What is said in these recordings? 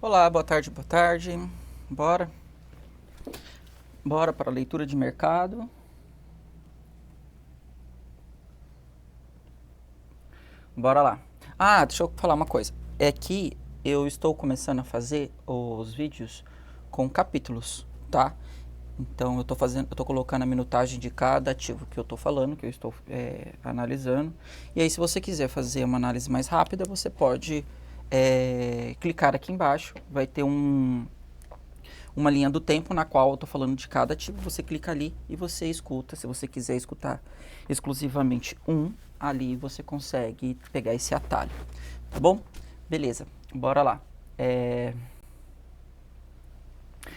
Olá, boa tarde, boa tarde. Bora? Bora para a leitura de mercado. Bora lá. Ah, deixa eu falar uma coisa. É que eu estou começando a fazer os vídeos com capítulos, tá? Então eu tô colocando a minutagem de cada ativo que eu tô falando, que eu estou analisando. E aí, se você quiser fazer uma análise mais rápida, você pode clicar aqui embaixo. Vai ter uma linha do tempo na qual eu estou falando de cada ativo. Você clica ali e você escuta. Se você quiser escutar exclusivamente um, ali você consegue pegar esse atalho. Tá bom? Beleza, bora lá.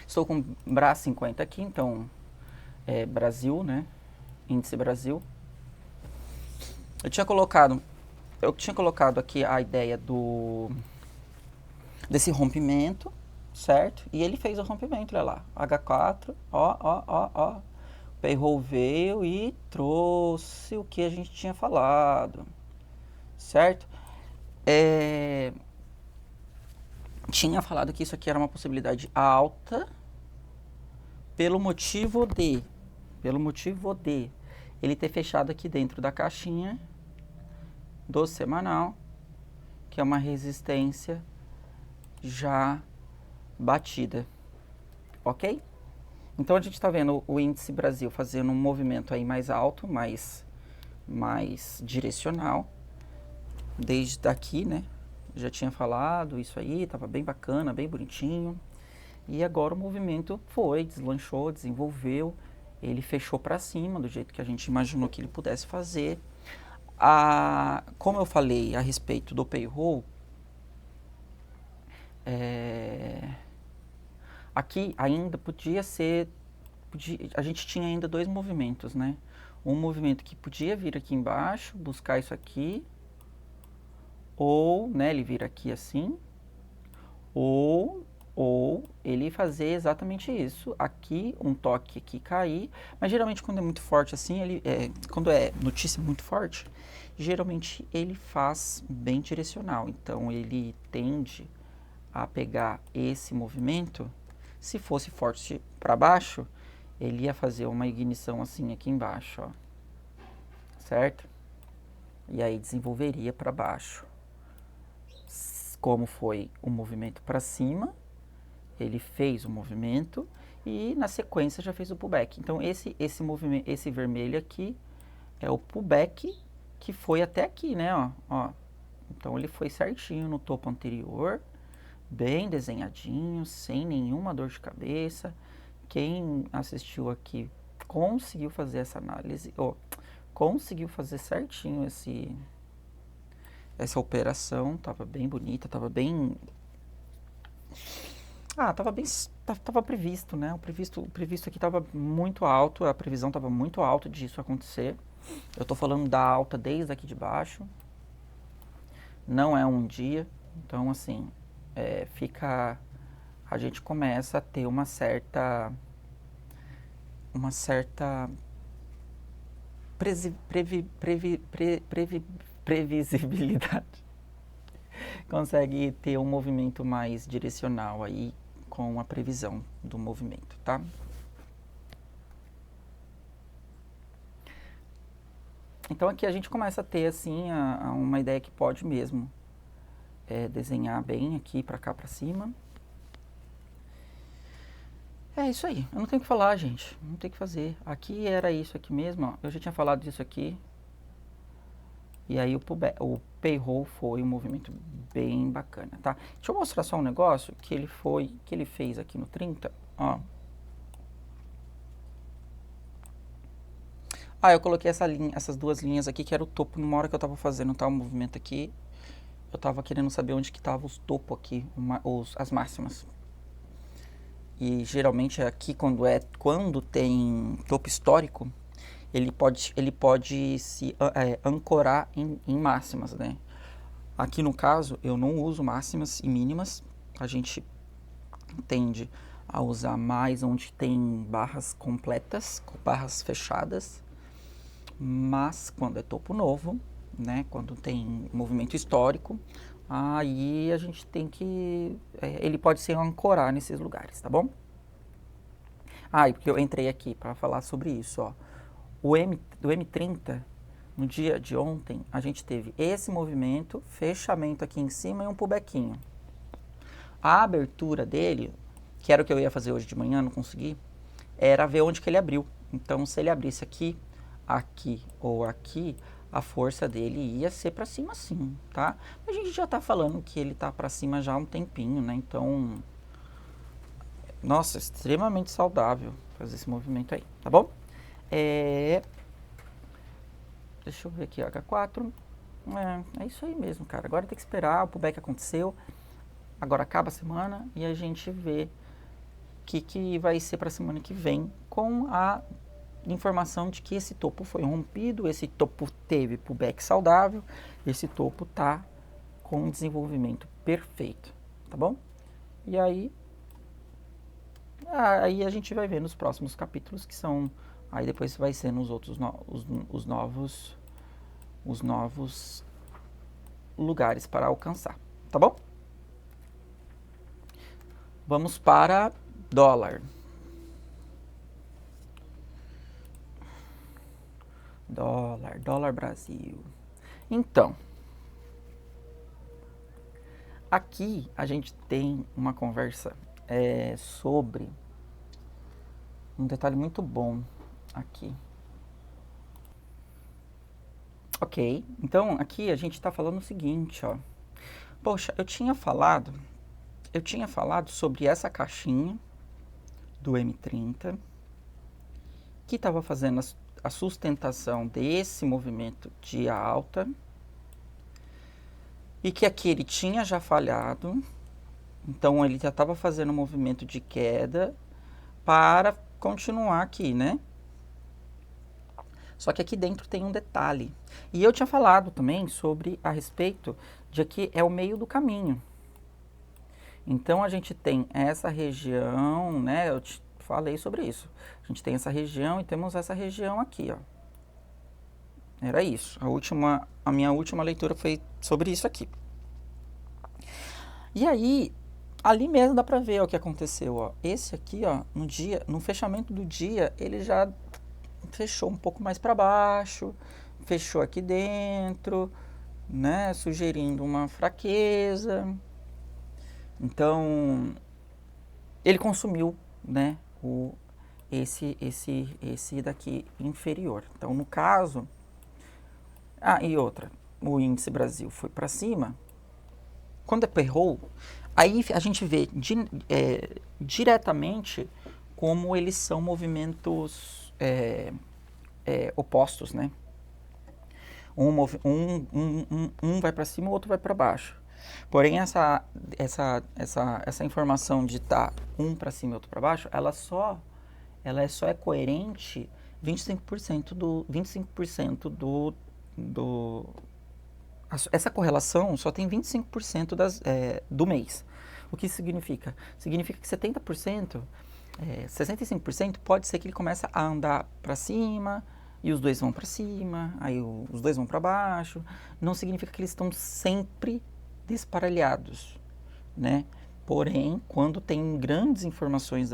Estou com BRA 50 aqui, então Brasil, né? Índice Brasil. Eu tinha colocado aqui a ideia desse rompimento, certo? E ele fez o rompimento, olha lá. H4, ó. Payroll veio e trouxe o que a gente tinha falado, certo? Tinha falado que isso aqui era uma possibilidade alta pelo motivo de ele ter fechado aqui dentro da caixinha do semanal, que é uma resistência já batida, ok? Então a gente está vendo o índice Brasil fazendo um movimento aí mais alto, mais direcional, desde daqui, né? Já tinha falado isso aí, estava bem bacana, bem bonitinho. E agora o movimento foi, deslanchou, desenvolveu, ele fechou para cima, do jeito que a gente imaginou que ele pudesse fazer. Como eu falei a respeito do payroll, aqui ainda a gente tinha ainda dois movimentos, né? Um movimento que podia vir aqui embaixo, buscar isso aqui, ou, né, ele vir aqui assim, ou ele fazer exatamente isso, aqui, um toque aqui cair, mas geralmente quando é muito forte assim, quando é notícia muito forte, geralmente ele faz bem direcional, então ele tende a pegar esse movimento. Se fosse forte para baixo, ele ia fazer uma ignição assim aqui embaixo, ó, certo? E aí desenvolveria para baixo. Como foi o movimento para cima, ele fez o movimento e na sequência já fez o pullback. Então esse movimento, esse vermelho aqui é o pullback que foi até aqui, né? Ó. Então ele foi certinho no topo anterior, bem desenhadinho, sem nenhuma dor de cabeça. Quem assistiu aqui conseguiu fazer essa análise, conseguiu fazer certinho essa operação, tava bem bonita, tava bem tava previsto, né? O previsto aqui tava muito alto, a previsão tava muito alta disso acontecer. Eu tô falando da alta desde aqui de baixo. Não é um dia, então assim, a gente começa a ter uma certa previsibilidade. Consegue ter um movimento mais direcional aí com a previsão do movimento, tá? Então aqui a gente começa a ter assim uma ideia que pode mesmo desenhar bem aqui para cá para cima. É isso aí, eu não tenho o que falar, gente, não tem o que fazer. Aqui era isso aqui mesmo, ó. Eu já tinha falado disso aqui. E aí o payroll foi um movimento bem bacana, tá? Deixa eu mostrar só um negócio que ele fez aqui no 30, ó. Eu coloquei essas duas linhas aqui, que era o topo, numa hora que eu tava fazendo o movimento aqui, eu tava querendo saber onde que tava os topos aqui, as máximas. E geralmente aqui quando tem topo histórico, ele pode se ancorar em máximas, né? Aqui no caso, eu não uso máximas e mínimas, a gente tende a usar mais onde tem barras completas, barras fechadas, mas quando é topo novo, né, quando tem movimento histórico, aí a gente tem que... ele pode se ancorar nesses lugares, tá bom? Ah, e porque eu entrei aqui para falar sobre isso, ó. Do M30, no dia de ontem, a gente teve esse movimento, fechamento aqui em cima e um pullbackinho. A abertura dele, que era o que eu ia fazer hoje de manhã, não consegui, era ver onde que ele abriu. Então, se ele abrisse aqui, aqui ou aqui, a força dele ia ser para cima sim, tá? A gente já tá falando que ele tá para cima já há um tempinho, né? Então, nossa, extremamente saudável fazer esse movimento aí, tá bom? Deixa eu ver aqui, H4. É isso aí mesmo, cara. Agora tem que esperar, o pullback aconteceu. Agora acaba a semana e a gente vê o que vai ser para a semana que vem com a informação de que esse topo foi rompido, esse topo teve pullback saudável, esse topo tá com um desenvolvimento perfeito, tá bom? E aí a gente vai ver nos próximos capítulos que são, aí depois vai ser nos outros os novos lugares para alcançar, tá bom? Vamos para dólar. Dólar Brasil. Então, aqui a gente tem uma conversa sobre um detalhe muito bom aqui. Ok, então aqui a gente está falando o seguinte, ó. Poxa, eu tinha falado sobre essa caixinha do M30 que estava fazendo a sustentação desse movimento de alta e que aqui ele tinha já falhado, então ele já estava fazendo um movimento de queda para continuar aqui, né? Só que aqui dentro tem um detalhe. E eu tinha falado também sobre a respeito de que é o meio do caminho. Então a gente tem essa região, né? Eu te falei sobre isso. A gente tem essa região e temos essa região aqui, ó. Era isso. A minha última leitura foi sobre isso aqui. E aí, ali mesmo dá pra ver o que aconteceu, ó. Esse aqui, ó, no fechamento do dia, ele já fechou um pouco mais para baixo, fechou aqui dentro, né, sugerindo uma fraqueza. Então, ele consumiu, né, esse daqui inferior. Então, no caso, e outra, o índice Brasil foi para cima. Quando aperrou, aí a gente vê diretamente como eles são movimentos opostos, né? Um vai para cima, o outro vai para baixo. Porém, essa informação de estar um para cima e outro para baixo, ela só é coerente 25% essa correlação só tem 25% do mês. O que isso significa? Significa que 70%, 65% pode ser que ele comece a andar para cima e os dois vão para cima, aí os dois vão para baixo. Não significa que eles estão sempre desparelhados, né? Porém, quando tem grandes informações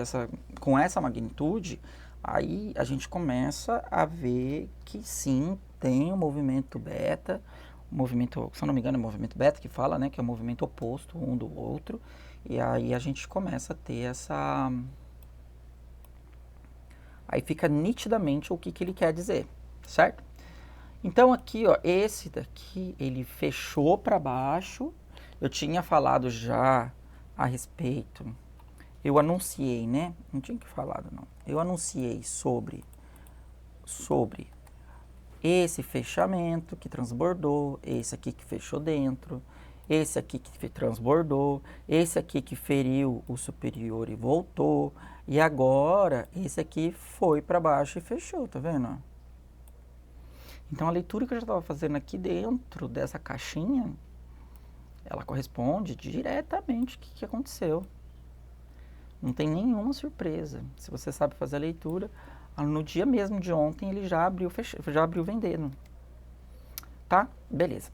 com essa magnitude, aí a gente começa a ver que sim, tem um movimento beta, se eu não me engano é o movimento beta que fala, né, que é o movimento oposto um do outro, e aí a gente começa a ter aí fica nitidamente o que ele quer dizer, certo? Então aqui, ó, esse daqui, ele fechou para baixo. Eu tinha falado já a respeito, eu anunciei, né? Não tinha que falado, não. Eu anunciei sobre esse fechamento que transbordou, esse aqui que fechou dentro, esse aqui que transbordou, esse aqui que feriu o superior e voltou, e agora esse aqui foi para baixo e fechou, tá vendo? Então a leitura que eu já estava fazendo aqui dentro dessa caixinha, ela corresponde diretamente ao que aconteceu. Não tem nenhuma surpresa. Se você sabe fazer a leitura, no dia mesmo de ontem ele já abriu vendendo. Tá? Beleza.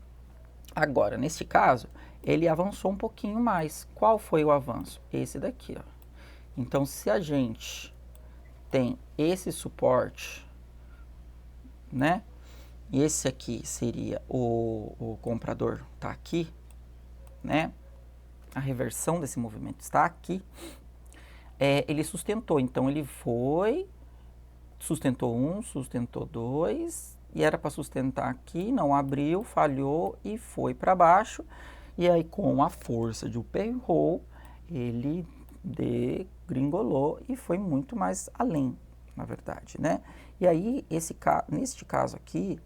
Agora, nesse caso, ele avançou um pouquinho mais. Qual foi o avanço? Esse daqui, ó. Então, se a gente tem esse suporte, né? E esse aqui seria o comprador, tá aqui, né? A reversão desse movimento está aqui. Ele sustentou, então ele foi, sustentou 1, sustentou 2, e era para sustentar aqui, não abriu, falhou e foi para baixo. E aí, com a força de payroll, ele degringolou e foi muito mais além, na verdade, né? E aí, neste caso aqui,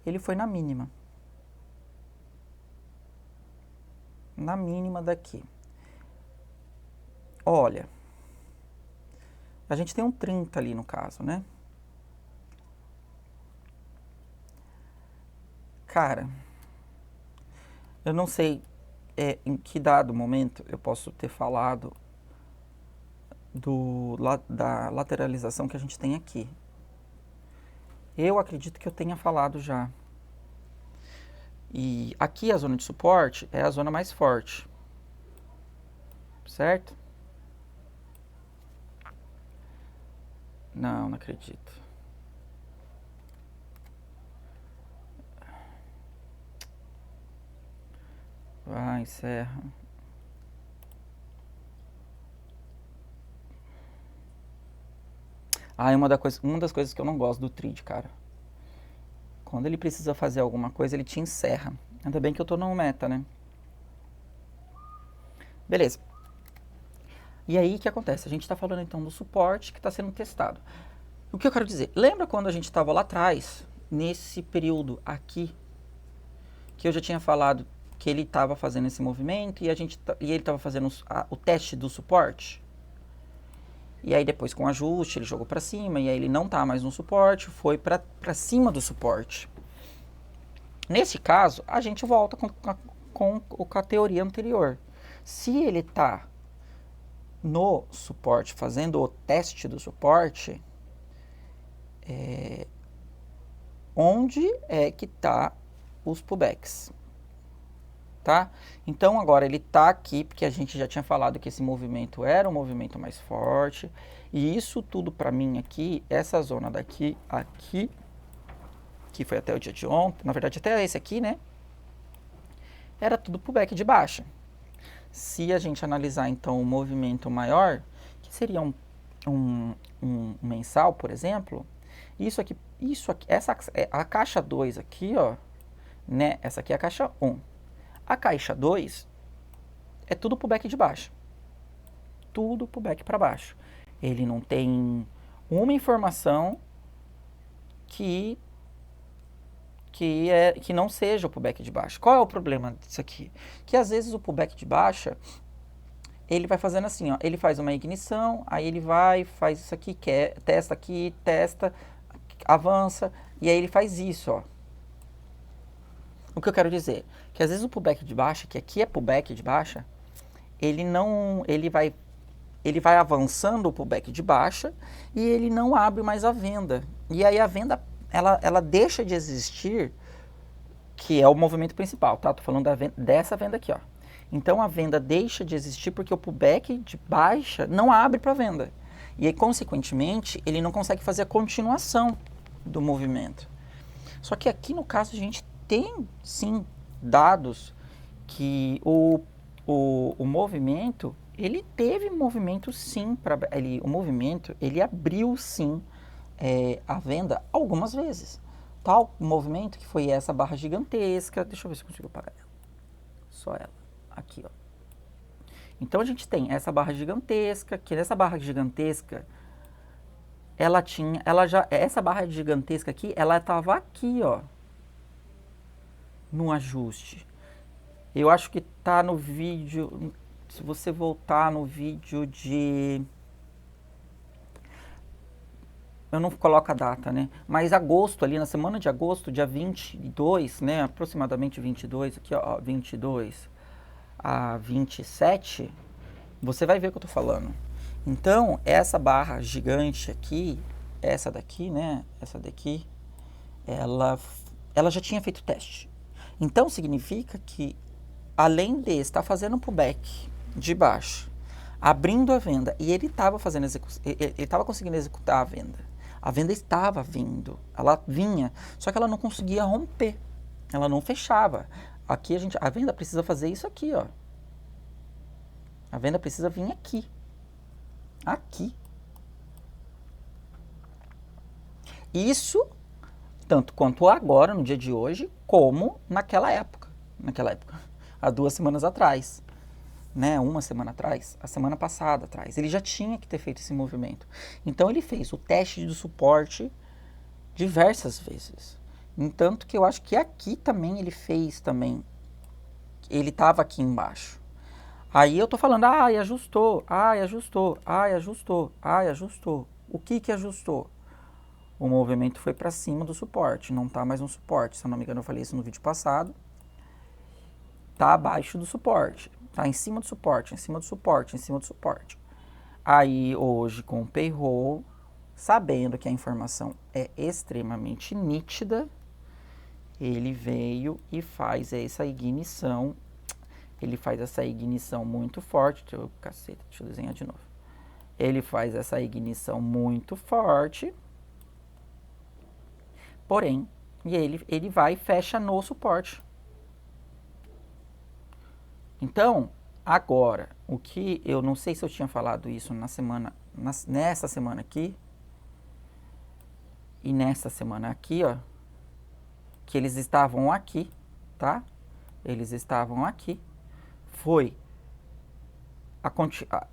ele foi na mínima. Na mínima daqui. Olha, a gente tem um 30 ali no caso, né? Cara, eu não sei em que dado momento eu posso ter falado da lateralização que a gente tem aqui. Eu acredito que eu tenha falado já. E aqui a zona de suporte é a zona mais forte. Certo? Não, não acredito. Vai, encerra. É uma das coisas que eu não gosto do trade, cara. Quando ele precisa fazer alguma coisa, ele te encerra. Ainda bem que eu tô no meta, né? Beleza. E aí, o que acontece? A gente está falando, então, do suporte que está sendo testado. O que eu quero dizer? Lembra quando a gente estava lá atrás, nesse período aqui, que eu já tinha falado que ele estava fazendo esse movimento e ele estava fazendo o teste do suporte? E aí, depois, com o ajuste, ele jogou para cima, e aí ele não está mais no suporte, foi para cima do suporte. Nesse caso, a gente volta com a teoria anterior. Se ele está no suporte, fazendo o teste do suporte, onde é que está os pullbacks? Tá? Então, agora ele está aqui, porque a gente já tinha falado que esse movimento era um movimento mais forte. E isso tudo para mim aqui, essa zona daqui, aqui, que foi até o dia de ontem, na verdade até esse aqui, né? Era tudo pullback de baixa. Se a gente analisar, então, um movimento maior, que seria um mensal, por exemplo, isso aqui, a caixa 2 aqui, ó, né? Essa aqui é a caixa 1. A caixa 2 é tudo pullback de baixo. Tudo pullback para baixo. Ele não tem uma informação que não seja o pullback de baixa. Qual é o problema disso aqui? Que às vezes o pullback de baixa, ele vai fazendo assim, ó, ele faz uma ignição, aí ele faz isso aqui, testa, avança, e aí ele faz isso, ó. O que eu quero dizer? Que às vezes o pullback de baixa, que aqui é pullback de baixa, ele vai avançando o pullback de baixa e ele não abre mais a venda. E aí a venda, ela deixa de existir, que é o movimento principal, tá? Tô falando dessa venda aqui, ó. Então a venda deixa de existir porque o pullback de baixa não abre para venda. E aí, consequentemente, ele não consegue fazer a continuação do movimento. Só que aqui no caso a gente tem sim dados que o movimento, ele teve movimento sim, o movimento, ele abriu sim a venda algumas vezes. Tal movimento que foi essa barra gigantesca, deixa eu ver se eu consigo apagar ela, só ela, aqui ó. Então a gente tem essa barra gigantesca, que nessa barra gigantesca, essa barra gigantesca aqui, ela estava aqui ó, no ajuste. Eu acho que tá no vídeo, se você voltar no vídeo eu não coloco a data, né? Mas agosto, ali na semana de agosto, dia 22, né? Aproximadamente 22, aqui ó, 22 a 27, você vai ver o que eu tô falando. Então, essa barra gigante aqui, essa daqui, né? Essa daqui, ela já tinha feito teste. Então, significa que, além de estar fazendo um pullback de baixo, abrindo a venda, e ele estava ele estava conseguindo executar a venda estava vindo, ela vinha, só que ela não conseguia romper, ela não fechava. Aqui a venda precisa fazer isso aqui, ó. A venda precisa vir aqui. Aqui. Isso, tanto quanto agora, no dia de hoje, como naquela época. Há 2 semanas atrás. Né? 1 semana atrás, a semana passada atrás. Ele já tinha que ter feito esse movimento. Então ele fez o teste de suporte diversas vezes. Entanto que eu acho que aqui também ele fez também. Ele estava aqui embaixo. Aí eu tô falando, ajustou. O que ajustou? O movimento foi para cima do suporte, não tá mais no suporte. Se eu não me engano, eu falei isso no vídeo passado. Tá abaixo do suporte. Tá em cima do suporte, em cima do suporte, em cima do suporte. Aí hoje com o payroll, sabendo que a informação é extremamente nítida, ele veio e faz essa ignição. Ele faz essa ignição muito forte. Deixa eu desenhar de novo. Ele faz essa ignição muito forte. Porém, ele vai e fecha no suporte. Então, agora, o que eu não sei se eu tinha falado isso nessa semana aqui e nessa semana aqui, ó, que eles estavam aqui, tá? Eles estavam aqui.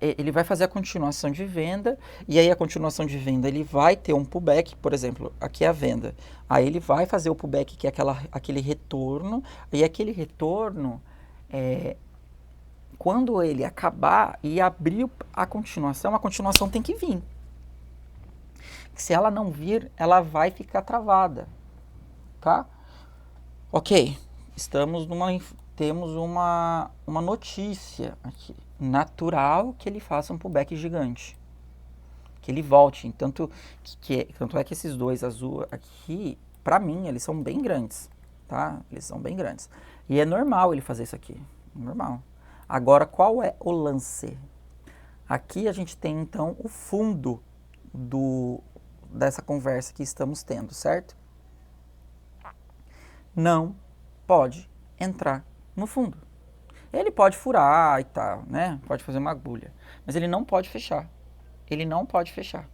Ele vai fazer a continuação de venda, e aí a continuação de venda ele vai ter um pullback, por exemplo, aqui é a venda. Aí ele vai fazer o pullback, que é aquele retorno, e aquele retorno, quando ele acabar e abrir a continuação tem que vir. Se ela não vir, ela vai ficar travada, tá? Ok, temos uma notícia aqui. Natural que ele faça um pullback gigante. Que ele volte. Tanto é que esses dois azul aqui, pra mim, eles são bem grandes. Tá? Eles são bem grandes. E é normal ele fazer isso aqui. Normal. Agora, qual é o lance? Aqui a gente tem, então, o fundo dessa conversa que estamos tendo, certo? Não pode entrar no fundo. Ele pode furar e tal, né? Pode fazer uma agulha. Mas ele não pode fechar. Ele não pode fechar.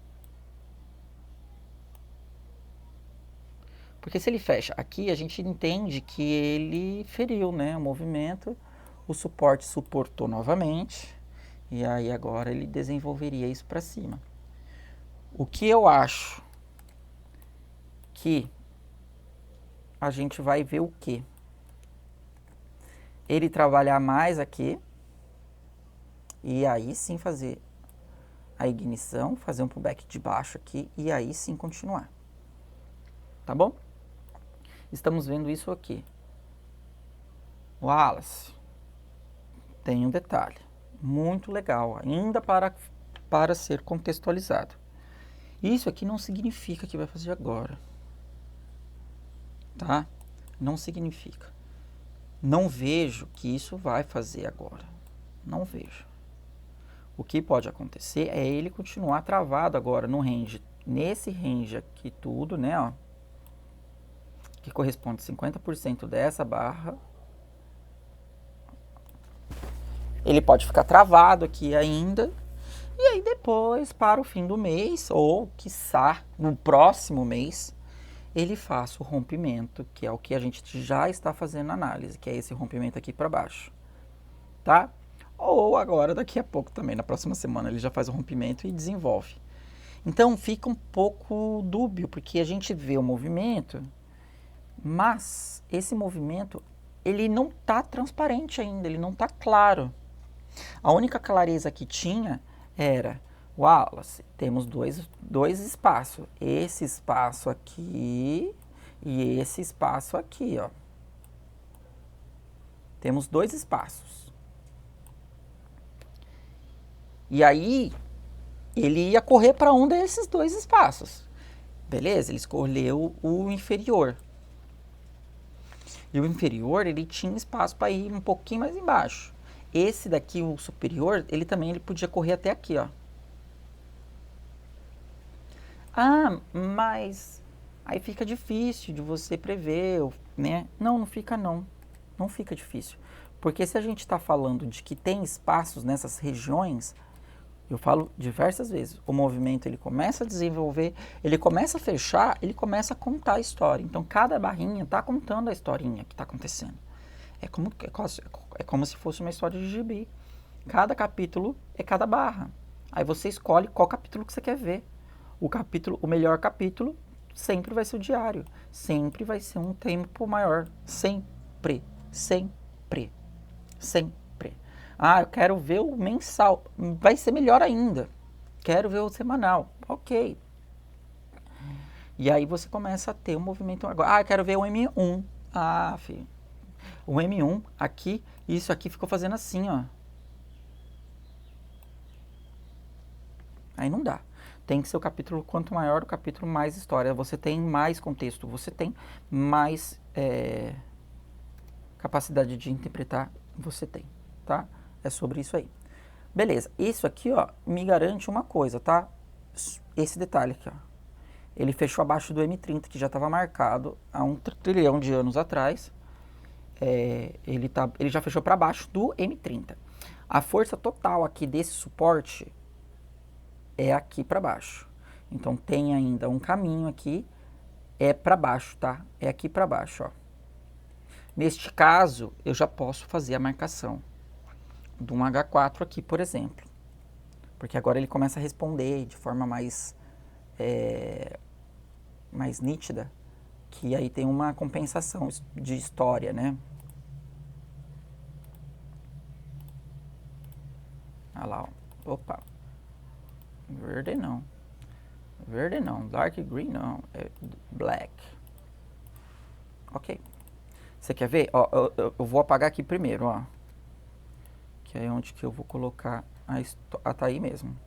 Porque se ele fecha aqui, a gente entende que ele feriu, né? O movimento, o suporte suportou novamente. E aí agora ele desenvolveria isso para cima. O que eu acho que a gente vai ver o quê? Ele trabalhar mais aqui, e aí sim fazer a ignição, fazer um pullback de baixo aqui, e aí sim continuar. Tá bom? Estamos vendo isso aqui. Wallace, tem um detalhe muito legal, ainda para ser contextualizado. Isso aqui não significa que vai fazer agora. Tá? Não significa. Não vejo que isso vai fazer agora. Não vejo. O que pode acontecer é ele continuar travado agora no range, nesse range aqui tudo, né, ó, que corresponde a 50% dessa barra. Ele pode ficar travado aqui ainda, e aí depois, para o fim do mês, ou quiçá no próximo mês, ele faça o rompimento, que é o que a gente já está fazendo análise, que é esse rompimento aqui para baixo, tá? Ou agora, daqui a pouco também, na próxima semana, ele já faz o rompimento e desenvolve. Então, fica um pouco dúbio, porque a gente vê o movimento, mas esse movimento, ele não está transparente ainda, ele não está claro. A única clareza que tinha era, Wallace, temos dois espaços, esse espaço aqui e esse espaço aqui, ó. Temos 2 espaços. E aí, ele ia correr para um desses 2 espaços. Beleza? Ele escolheu o inferior. E o inferior, ele tinha espaço para ir um pouquinho mais embaixo. Esse daqui, o superior, ele também podia correr até aqui, ó. Ah, mas aí fica difícil de você prever, né? Não, não fica não. Não fica difícil. Porque se a gente está falando de que tem espaços nessas regiões, eu falo diversas vezes, o movimento ele começa a desenvolver, ele começa a fechar, ele começa a contar a história. Então cada barrinha está contando a historinha que está acontecendo. É como se fosse uma história de gibi. Cada capítulo é cada barra. Aí você escolhe qual capítulo que você quer ver. O melhor capítulo sempre vai ser o diário. Sempre vai ser um tempo maior. Sempre. Sempre. Sempre. Ah, eu quero ver o mensal. Vai ser melhor ainda. Quero ver o semanal. Ok. E aí você começa a ter um movimento agora. Ah, eu quero ver o M1. Ah, filho. O M1 aqui, isso aqui ficou fazendo assim, ó. Aí não dá. Tem que ser o capítulo, quanto maior o capítulo, mais história. Você tem mais contexto, você tem mais capacidade de interpretar, você tem, tá? É sobre isso aí. Beleza, isso aqui, ó, me garante uma coisa, tá? Esse detalhe aqui, ó. Ele fechou abaixo do M30, que já estava marcado há 1 trilhão de anos atrás. Ele já fechou para baixo do M30. A força total aqui desse suporte é aqui para baixo. Então tem ainda um caminho aqui, é para baixo, tá? É aqui para baixo, ó. Neste caso, eu já posso fazer a marcação de um H4 aqui, por exemplo. Porque agora ele começa a responder de forma mais nítida, que aí tem uma compensação de história, né? Olha lá, ó. Opa. Verde não. Verde não. Dark green não. É black. Ok. Você quer ver? Ó, eu vou apagar aqui primeiro, ó. Que é onde que eu vou colocar tá aí mesmo.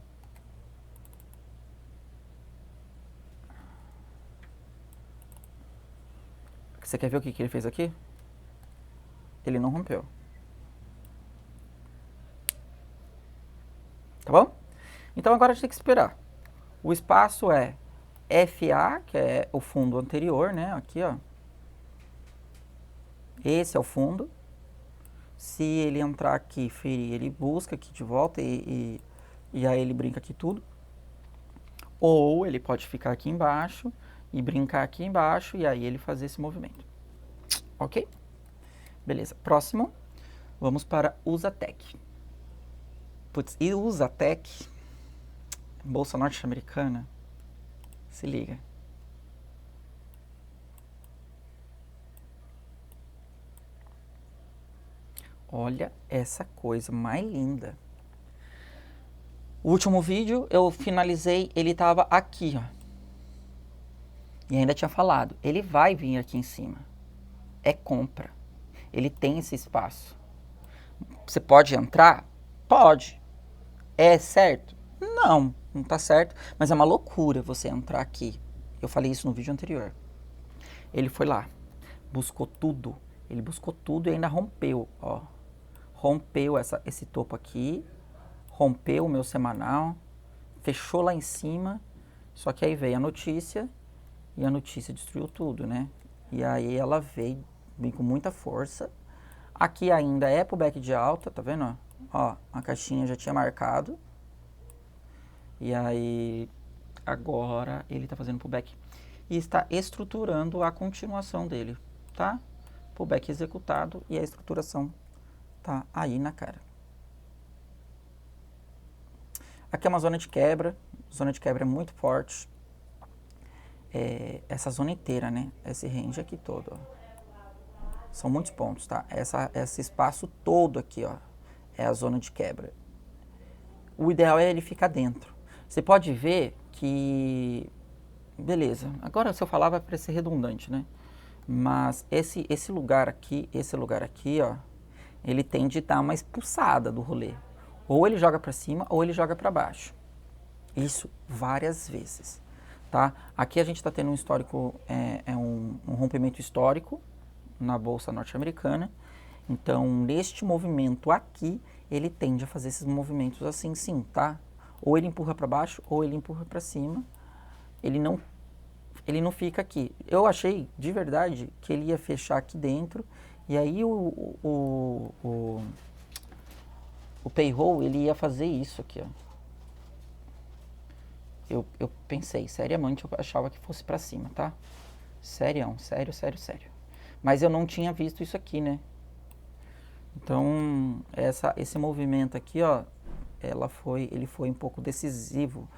Você quer ver o que ele fez aqui? Ele não rompeu. Tá bom? Então agora a gente tem que esperar. O espaço é FA, que é o fundo anterior, né? Aqui, ó. Esse é o fundo. Se ele entrar aqui e ferir, ele busca aqui de volta e aí ele brinca aqui tudo. Ou ele pode ficar aqui embaixo e brincar aqui embaixo e aí ele fazer esse movimento. Ok? Beleza. Próximo, vamos para Usatec. Putz, e Usatec, bolsa norte-americana, se liga. Olha essa coisa mais linda. O último vídeo eu finalizei, ele tava aqui, ó. E ainda tinha falado, ele vai vir aqui em cima. É compra. Ele tem esse espaço. Você pode entrar? Pode. É certo? Não, não tá certo. Mas é uma loucura você entrar aqui. Eu falei isso no vídeo anterior. Ele foi lá, buscou tudo. Ele buscou tudo e ainda rompeu, ó. Rompeu esse topo aqui, rompeu o meu semanal, fechou lá em cima, só que aí veio a notícia e a notícia destruiu tudo, né? E aí ela veio com muita força. Aqui ainda é pro back de alta, tá vendo? Ó, a caixinha já tinha marcado. E aí agora ele tá fazendo pro back e está estruturando a continuação dele, tá? Pro back executado e a estruturação tá aí na cara. Aqui é uma zona de quebra. Zona de quebra é muito forte. Essa zona inteira, né? Esse range aqui todo, ó. São muitos pontos, tá? Esse espaço todo aqui, ó, é a zona de quebra. O ideal é ele ficar dentro. Você pode ver que... Beleza. Agora, se eu falar, vai parecer redundante, né? Mas esse lugar aqui, ó, ele tende a dar uma expulsada do rolê. Ou ele joga para cima, ou ele joga para baixo. Isso várias vezes, tá? Aqui a gente está tendo um histórico, um rompimento histórico, na bolsa norte-americana. Então, neste movimento aqui, ele tende a fazer esses movimentos assim, sim, tá? Ou ele empurra para baixo, ou ele empurra para cima. Ele não fica aqui. Eu achei, de verdade, que ele ia fechar aqui dentro. E aí o payroll, ele ia fazer isso aqui, ó. Eu pensei, seriamente, eu achava que fosse para cima, tá? Sério. Mas eu não tinha visto isso aqui, né? Então, esse movimento aqui, ó, ele foi um pouco decisivo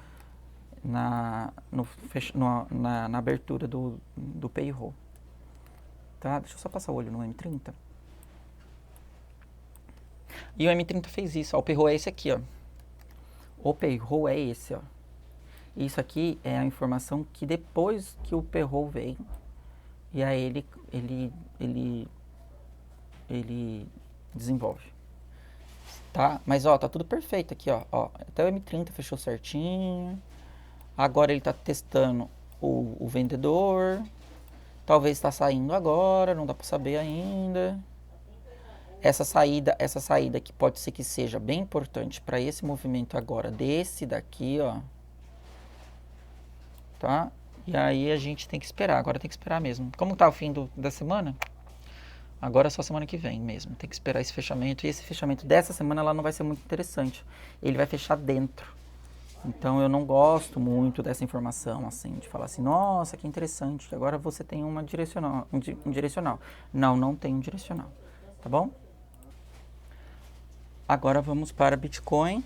na abertura do payroll. Tá? Deixa eu só passar o olho no M30. E o M30 fez isso, ó, o payroll é esse aqui, ó. O payroll é esse, ó. Isso aqui é a informação que depois que o payroll vem, e aí ele desenvolve, tá? Mas, ó, tá tudo perfeito aqui, ó. Até o M30 fechou certinho. Agora ele tá testando o vendedor. Talvez está saindo agora, não dá para saber ainda. Essa saída que pode ser que seja bem importante para esse movimento agora, desse daqui, ó. Tá? E aí a gente tem que esperar, agora tem que esperar mesmo. Como tá o fim da semana? Agora é só semana que vem mesmo, tem que esperar esse fechamento. E esse fechamento dessa semana lá não vai ser muito interessante. Ele vai fechar dentro. Então eu não gosto muito dessa informação, assim, de falar assim, nossa, que interessante, que agora você tem um direcional. Não tem um direcional, tá bom? Agora vamos para Bitcoin.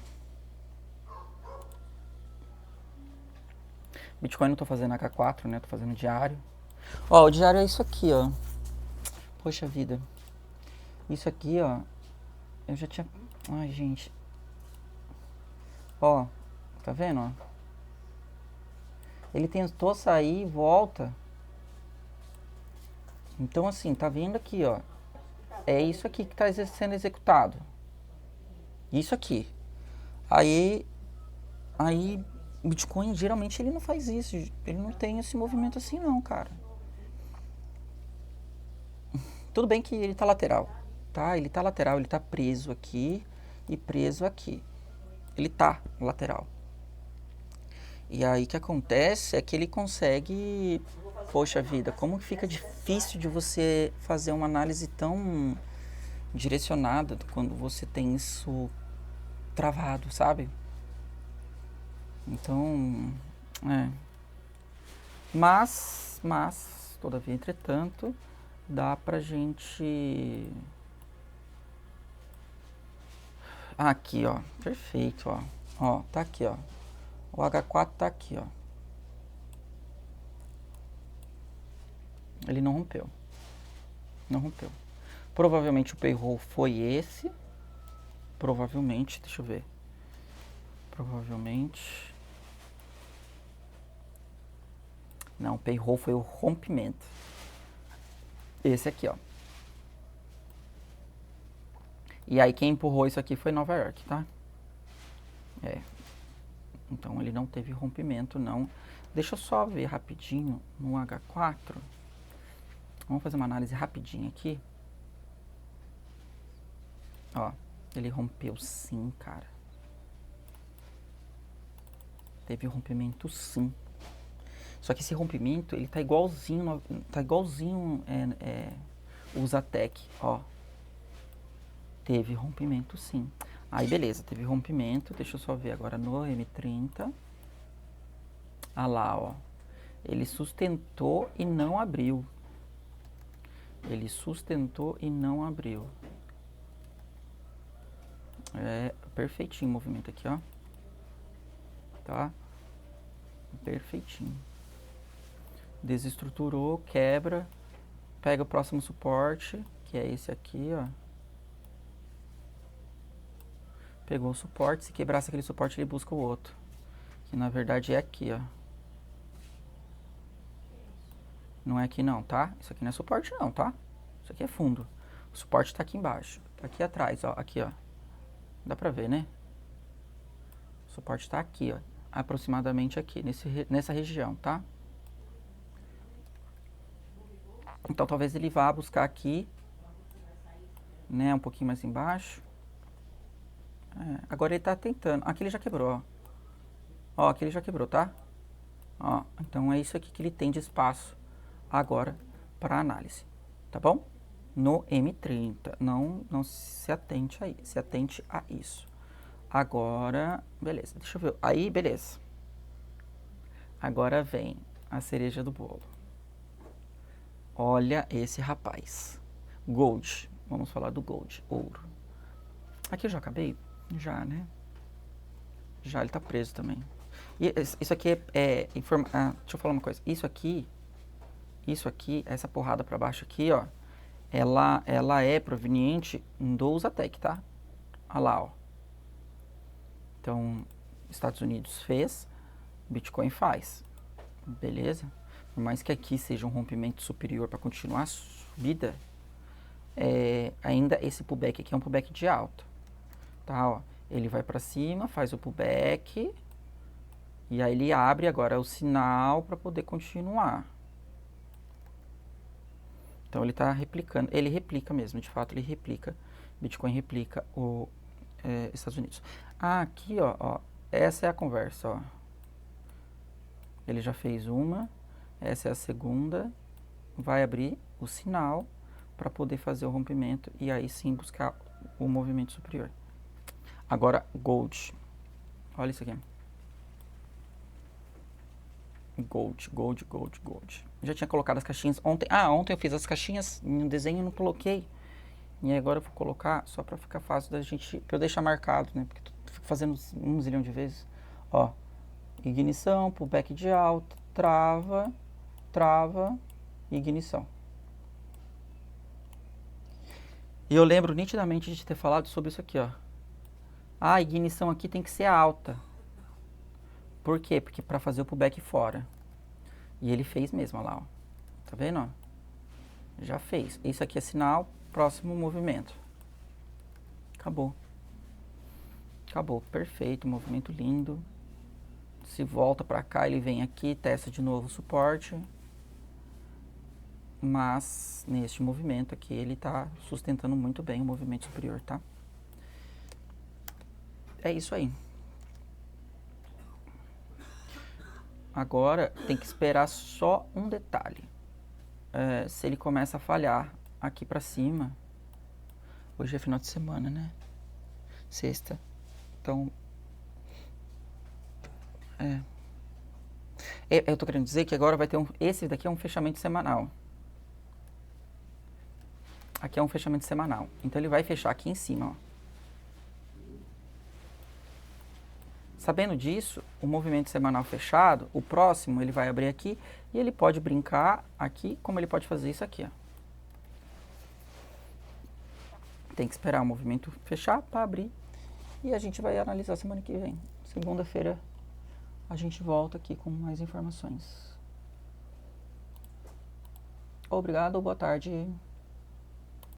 Bitcoin não tô fazendo H4, né? Tô fazendo diário. Ó, o diário é isso aqui, ó. Poxa vida. Isso aqui, ó. Eu já tinha... Ai, gente. Ó, tá vendo, ó? Ele tentou sair e volta. Então, assim, tá vendo aqui, ó. É isso aqui que tá sendo executado. Isso aqui. Aí, o Bitcoin, geralmente, ele não faz isso. Ele não tem esse movimento assim, não, cara. Tudo bem que ele tá lateral, tá? Ele tá lateral, ele tá preso aqui e preso aqui. Ele tá lateral. E aí, o que acontece é que ele consegue... Poxa vida, como fica difícil de você fazer uma análise tão direcionada quando você tem isso travado, sabe? Então, Mas, todavia, entretanto, dá pra gente... Aqui, ó, perfeito, ó. Ó, tá aqui, ó. O H4 tá aqui, ó. Ele não rompeu. Não rompeu. Provavelmente o payroll foi esse. Provavelmente, deixa eu ver. Provavelmente... Não, o payroll foi o rompimento. Esse aqui, ó. E aí quem empurrou isso aqui foi Nova York, tá? Então ele não teve rompimento, não. Deixa eu só ver rapidinho no H4. Vamos fazer uma análise rapidinha aqui. Ó, ele rompeu sim, cara. Teve rompimento sim. Só que esse rompimento, ele tá igualzinho o Zatec, ó. Teve rompimento sim. Aí beleza, teve rompimento. Deixa eu só ver agora no M30. Ah lá, ó. Ele sustentou e não abriu. Ele sustentou e não abriu. É perfeitinho o movimento aqui, ó. Tá? Perfeitinho. Desestruturou, quebra. Pega o próximo suporte, que é esse aqui, ó. Pegou o suporte, se quebrasse aquele suporte, ele busca o outro. Que na verdade é aqui, ó. Não é aqui não, tá? Isso aqui não é suporte não, tá? Isso aqui é fundo. O suporte tá aqui embaixo. Tá aqui atrás, ó. Aqui, ó. Dá pra ver, né? O suporte tá aqui, ó. Aproximadamente aqui, nessa região, tá? Então, talvez ele vá buscar aqui, né, um pouquinho mais embaixo. Agora ele tá tentando. Aqui ele já quebrou, ó. Ó, aqui ele já quebrou, tá? Ó, então é isso aqui que ele tem de espaço agora para análise, tá bom? No M30, não se atente aí, se atente a isso. Agora, beleza, deixa eu ver. Aí, beleza. Agora vem a cereja do bolo. Olha esse rapaz. Gold. Vamos falar do gold, ouro. Aqui eu já acabei? Já, né? Já, ele tá preso também. E isso aqui deixa eu falar uma coisa. Isso aqui, essa porrada pra baixo aqui, ó, ela é proveniente do Usatec, tá? Olha lá, ó. Então, Estados Unidos fez, Bitcoin faz. Beleza? Por mais que aqui seja um rompimento superior para continuar a subida, ainda esse pullback aqui é um pullback de alta. Tá, ó. Ele vai para cima, faz o pullback, e aí ele abre agora o sinal para poder continuar. Então ele está replicando, ele replica mesmo, de fato ele replica, Bitcoin replica o Estados Unidos. Aqui, ó, essa é a conversa, ó. Ele já fez uma, essa é a segunda, vai abrir o sinal para poder fazer o rompimento e aí sim buscar o movimento superior. Agora, Gold. Olha isso aqui. Gold. Já tinha colocado as caixinhas ontem. Ontem eu fiz as caixinhas no desenho e não coloquei. E agora eu vou colocar só para ficar fácil da gente, para eu deixar marcado, né? Porque eu fico fazendo 1 zilhão de vezes. Ó, ignição, pullback de alta, trava, ignição. E eu lembro nitidamente de ter falado sobre isso aqui, ó. A ignição aqui tem que ser alta. Por quê? Porque para fazer o pullback fora. E ele fez mesmo, olha lá, ó. Tá vendo, ó? Já fez. Isso aqui é sinal, próximo movimento. Acabou. Acabou, perfeito, movimento lindo. Se volta para cá, ele vem aqui, testa de novo o suporte. Mas, neste movimento aqui, ele tá sustentando muito bem o movimento superior, tá? É isso aí. Agora, tem que esperar só um detalhe. Se ele começa a falhar aqui pra cima... Hoje é final de semana, né? Sexta. Então... eu tô querendo dizer que agora vai ter esse daqui é um fechamento semanal. Aqui é um fechamento semanal. Então, ele vai fechar aqui em cima, ó. Sabendo disso, o movimento semanal fechado, o próximo ele vai abrir aqui e ele pode brincar aqui, como ele pode fazer isso aqui, ó. Tem que esperar o movimento fechar para abrir e a gente vai analisar semana que vem. Segunda-feira a gente volta aqui com mais informações. Obrigado, boa tarde.